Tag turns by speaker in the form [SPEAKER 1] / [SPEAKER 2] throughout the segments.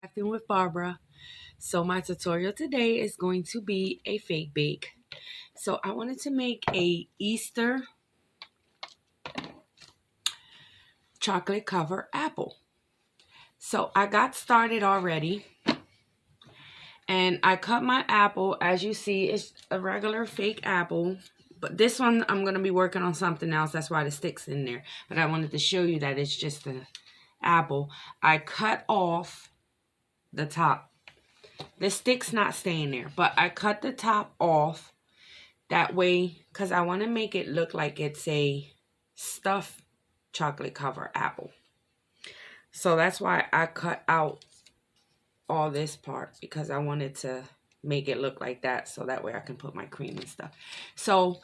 [SPEAKER 1] Crafting with Barbara. So my tutorial today is going to be a fake bake. So I wanted to make a Easter chocolate cover apple. So I got started already and I cut my apple. As you see, it's a regular fake apple. But this one, I'm going to be working on something else. That's why the stick's in there. But I wanted to show you that it's just an apple. I cut off the top. The stick's not staying there, but I cut the top off that way because I want to make it look like it's a stuffed chocolate cover apple. So that's why I cut out all this part, because I wanted to make it look like that so that way I can put my cream and stuff. So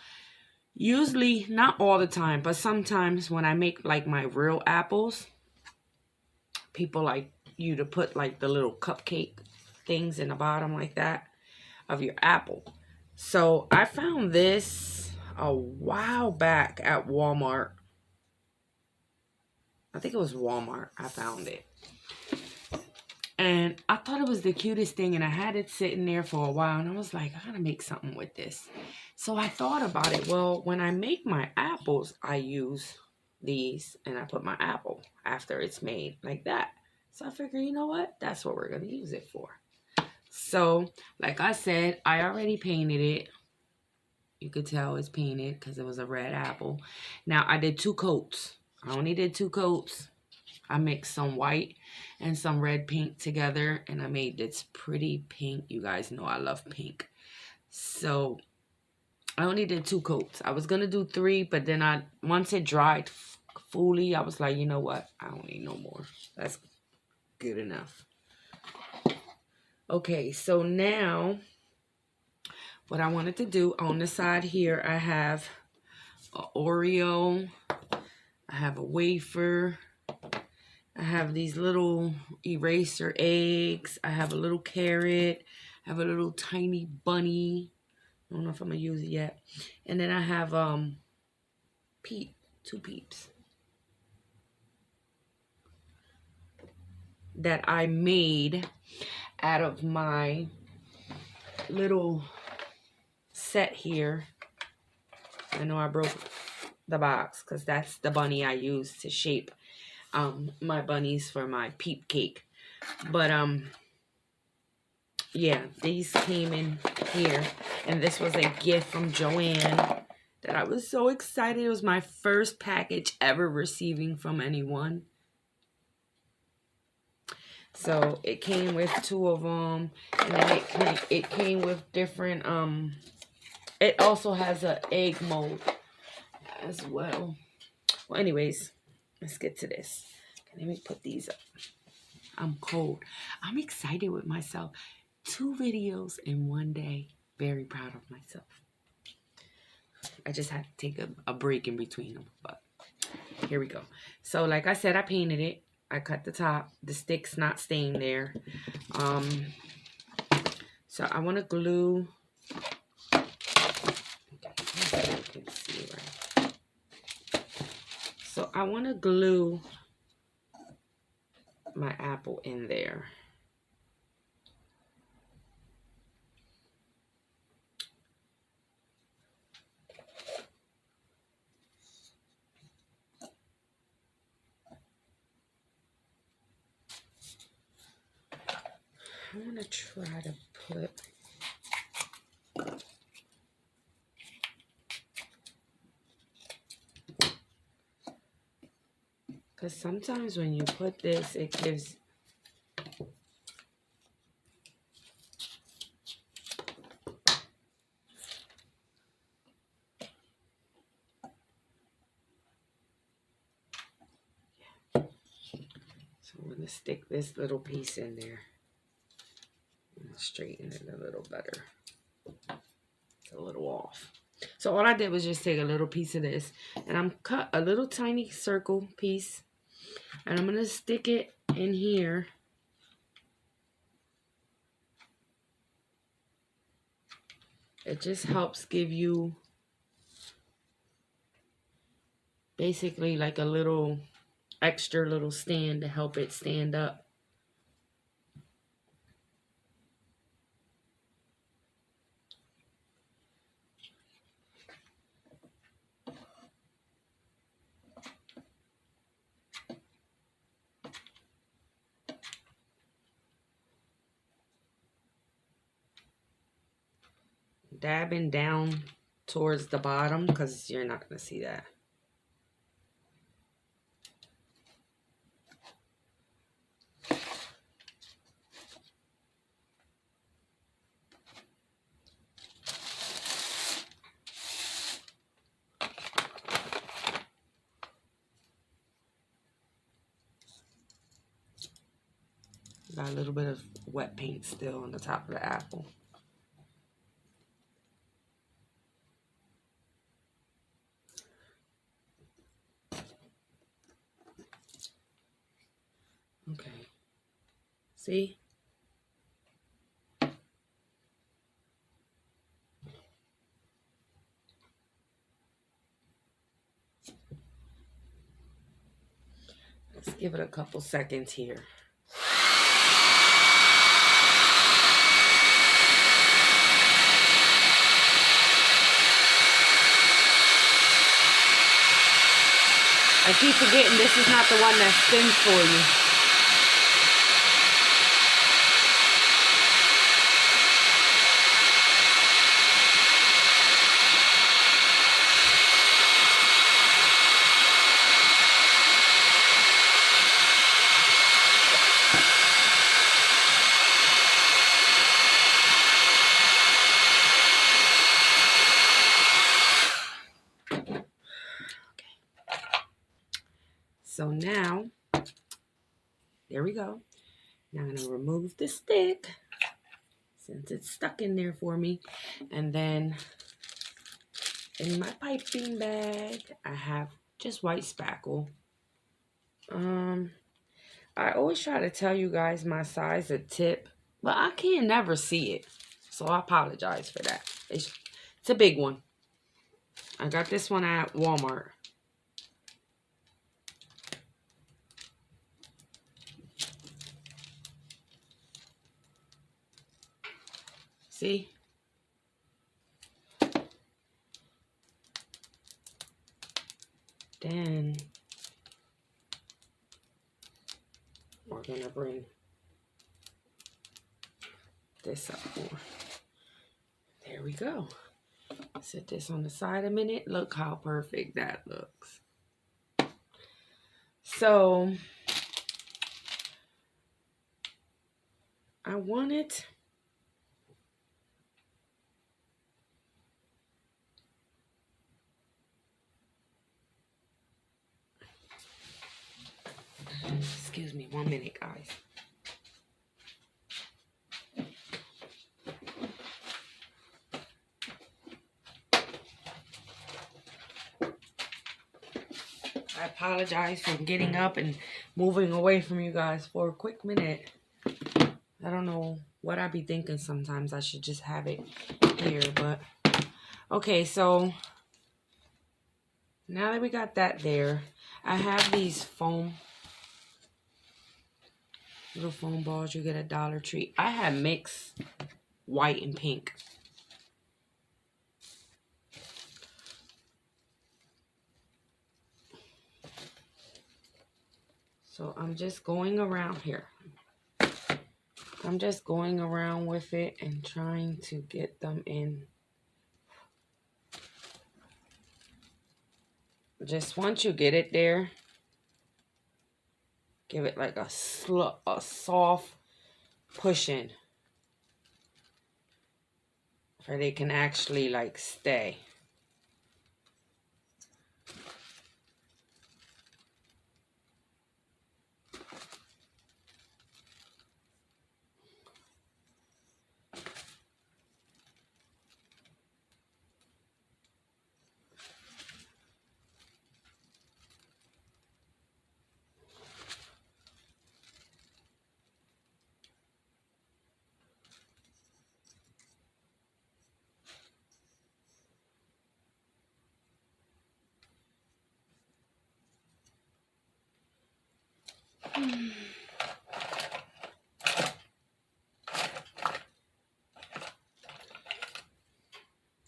[SPEAKER 1] usually, not all the time, but sometimes when I make like my real apples, people like you to put like the little cupcake things in the bottom like that of your apple. So I found this a while back at Walmart. I think it was Walmart I found it. And I thought it was the cutest thing, and I had it sitting there for a while, and I was like, I gotta make something with this. So I thought about it. Well, when I make my apples, I use these, and I put my apple after it's made like that. So I figure, you know what? That's what we're gonna use it for. So, like I said, I already painted it. You could tell it's painted because it was a red apple. Now, I did 2 coats. I only did 2 coats. I mixed some white and some red paint together, and I made this pretty pink. You guys know I love pink. So, I only did 2 coats. I was going to do 3, but then once it dried fully, I was like, you know what? I don't need no more. That's good enough. Okay, so now what I wanted to do on the side here, I have an Oreo, I have a wafer, I have these little eraser eggs, I have a little carrot, I have a little tiny bunny. I don't know if I'm gonna use it yet. And then I have 2 peeps that I made out of my little set here. I know I broke the box because that's the bunny I used to shape my bunnies for my peep cake. But yeah, these came in here, and this was a gift from Joanne that I was so excited. It was my first package ever receiving from anyone. So it came with 2 of them, and then it came with different it also has an egg mold as well. Well, anyways, let's get to this. Let me put these up. I'm cold. I'm excited with myself. 2 videos in one day. Very proud of myself. I just had to take a break in between them, but here we go. So like I said, I painted it. I cut the top. The stick's not staying there. So I want to glue. So I want to glue my apple in there. I want to try to put because sometimes when you put this, it gives so I'm going to stick this little piece in there and straighten it a little better. It's a little off. So all I did was just take a little piece of this, and I'm cut a little tiny circle piece, and I'm going to stick it in here. It just helps give you basically like a little extra little stand to help it stand up. dabbing down towards the bottom because you're not going to see that. Got a little bit of wet paint still on the top of the apple. Okay. See? Let's give it a couple seconds here. I keep forgetting this is not the one that spins for you. So now, there we go. Now I'm going to remove the stick since it's stuck in there for me. And then in my piping bag, I have just white spackle. I always try to tell you guys my size of tip, but I can never see it. So I apologize for that. It's a big one. I got this one at Walmart. See? Then we're gonna bring this up more. There we go. Set this on the side a minute. Look how perfect that looks. So I want it excuse me 1 minute, guys. I apologize for getting up and moving away from you guys for a quick minute. I don't know what I be thinking sometimes. I should just have it here, but okay, so now that we got that there, I have these little foam balls you get at Dollar Tree. I have mixed white and pink. So I'm just going around here. I'm just going around with it and trying to get them in. Just once you get it there, give it like a soft pushing so they can actually like stay.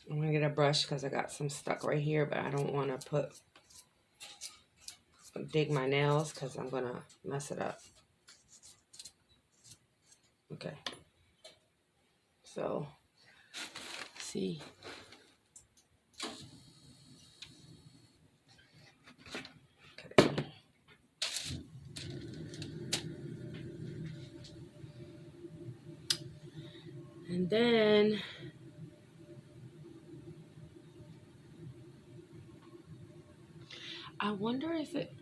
[SPEAKER 1] I'm gonna get a brush because I got some stuck right here, but I don't want to dig my nails because I'm gonna mess it up. Okay. So, see. Okay. And then I wonder if it,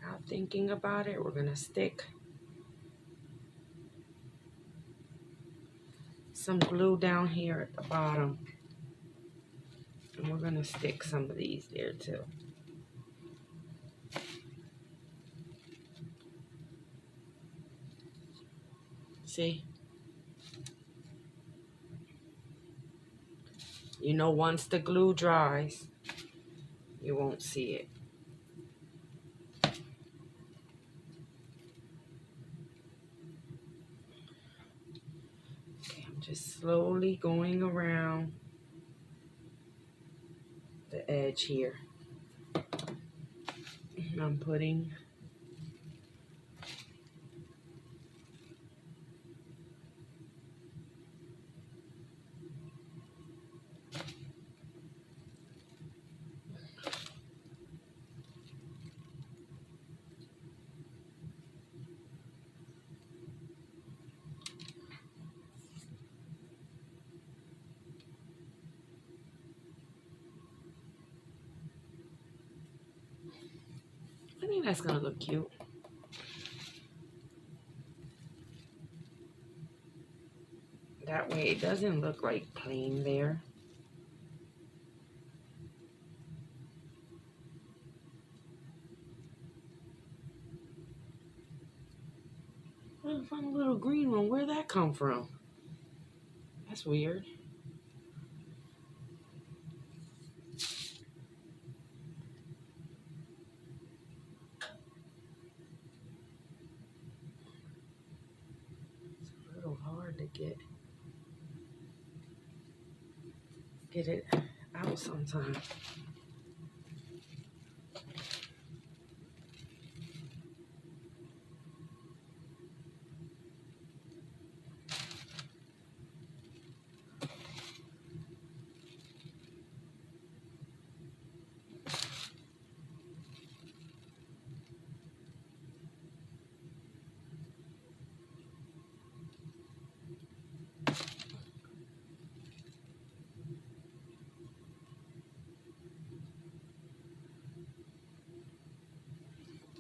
[SPEAKER 1] now thinking about it, we're gonna stick some glue down here at the bottom. And we're gonna stick some of these there too. See? You know, once the glue dries, you won't see it. Okay, I'm just slowly going around the edge here. I'm putting I think that's gonna look cute. That way it doesn't look like plain there. I found a little green one. Where'd that come from? That's weird. It's a little hard to get it out sometimes.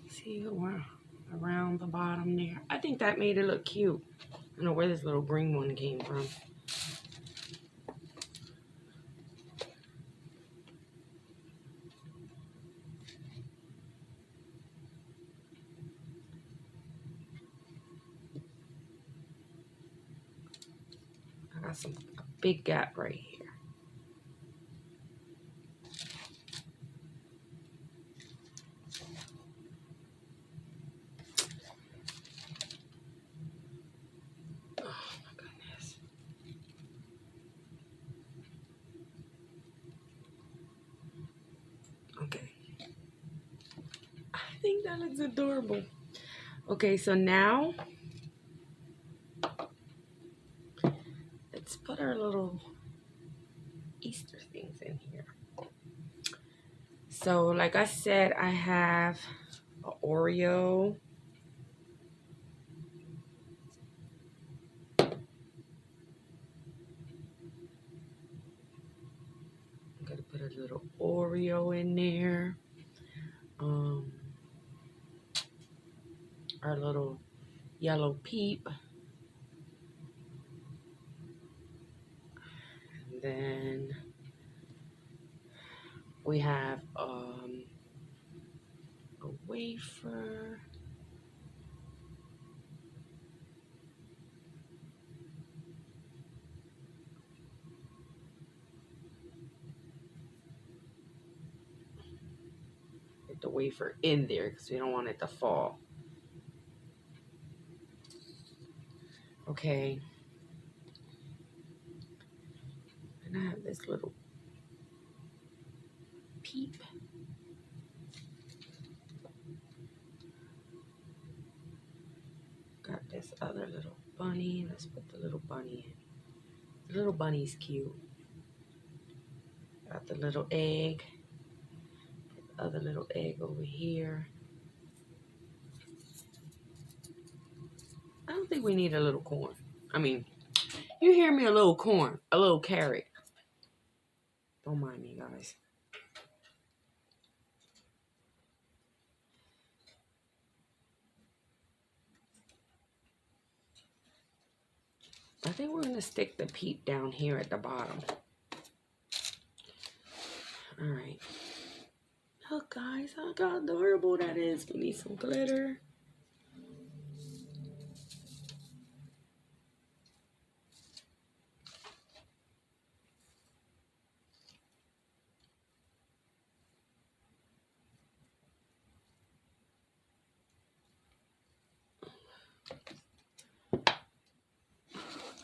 [SPEAKER 1] See around the bottom there. I think that made it look cute. I don't know where this little green one came from. I got a big gap right here. Okay. I think that looks adorable. Okay, so now let's put our little Easter things in here. So, like I said, I have an Oreo. I'm gonna put a little Oreo in there. Our little yellow peep. And then we have a wafer. Get the wafer in there because we don't want it to fall. Okay. And I have this little peep. Got this other little bunny. Let's put the little bunny in. The little bunny's cute. Got the little egg. The other little egg over here. I don't think we need a little corn. I mean, you hear me, a little corn, a little carrot. Don't mind me, guys. I think we're going to stick the peep down here at the bottom. Alright. Look, guys, look how adorable that is. We need some glitter.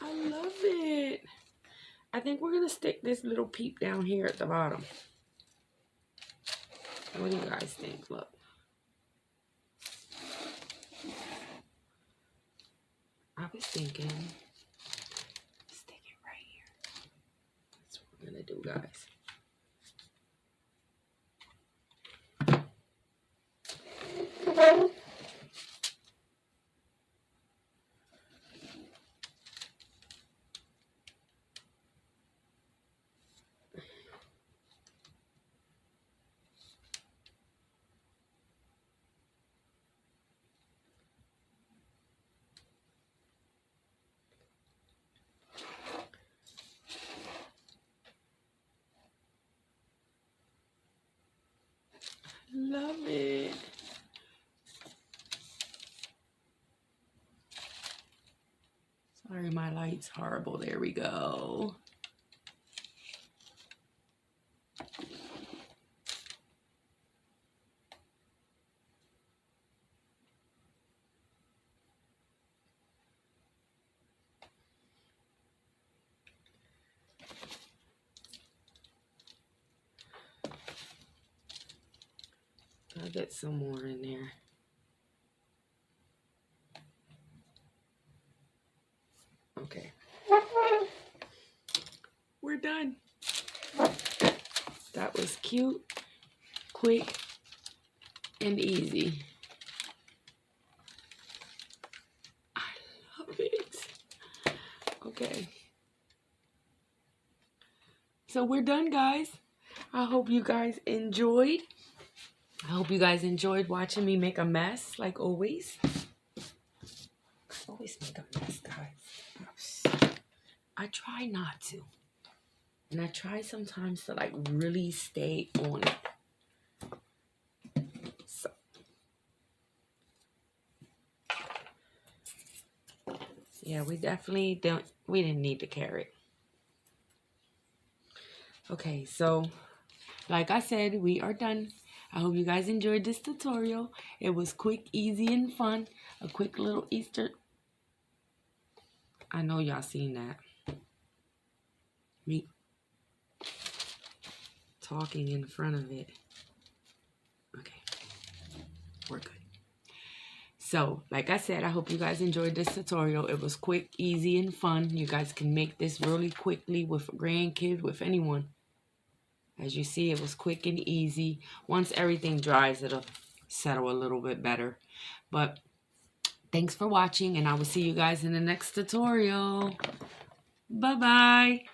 [SPEAKER 1] I love it. I think we're going to stick this little peep down here at the bottom. What do you guys think? Look. I was thinking, stick it right here. That's what we're going to do, guys. Love it. Sorry, my light's horrible. There we go. I'll get some more in there. Okay. We're done. That was cute, quick, and easy. I love it. Okay. So we're done, guys. I hope you guys enjoyed. I hope you guys enjoyed watching me make a mess, like always. I always make a mess, guys. I try not to. And I try sometimes to, like, really stay on it. So. Yeah, we didn't need the carrot. Okay, so, like I said, we are done. I hope you guys enjoyed this tutorial. It was quick, easy, and fun. A quick little Easter. I know y'all seen that. Me talking in front of it. Okay. We're good. So, like I said, I hope you guys enjoyed this tutorial. It was quick, easy, and fun. You guys can make this really quickly with a grandkid, with anyone. As you see, it was quick and easy. Once everything dries, it'll settle a little bit better. But thanks for watching, and I will see you guys in the next tutorial. Bye-bye.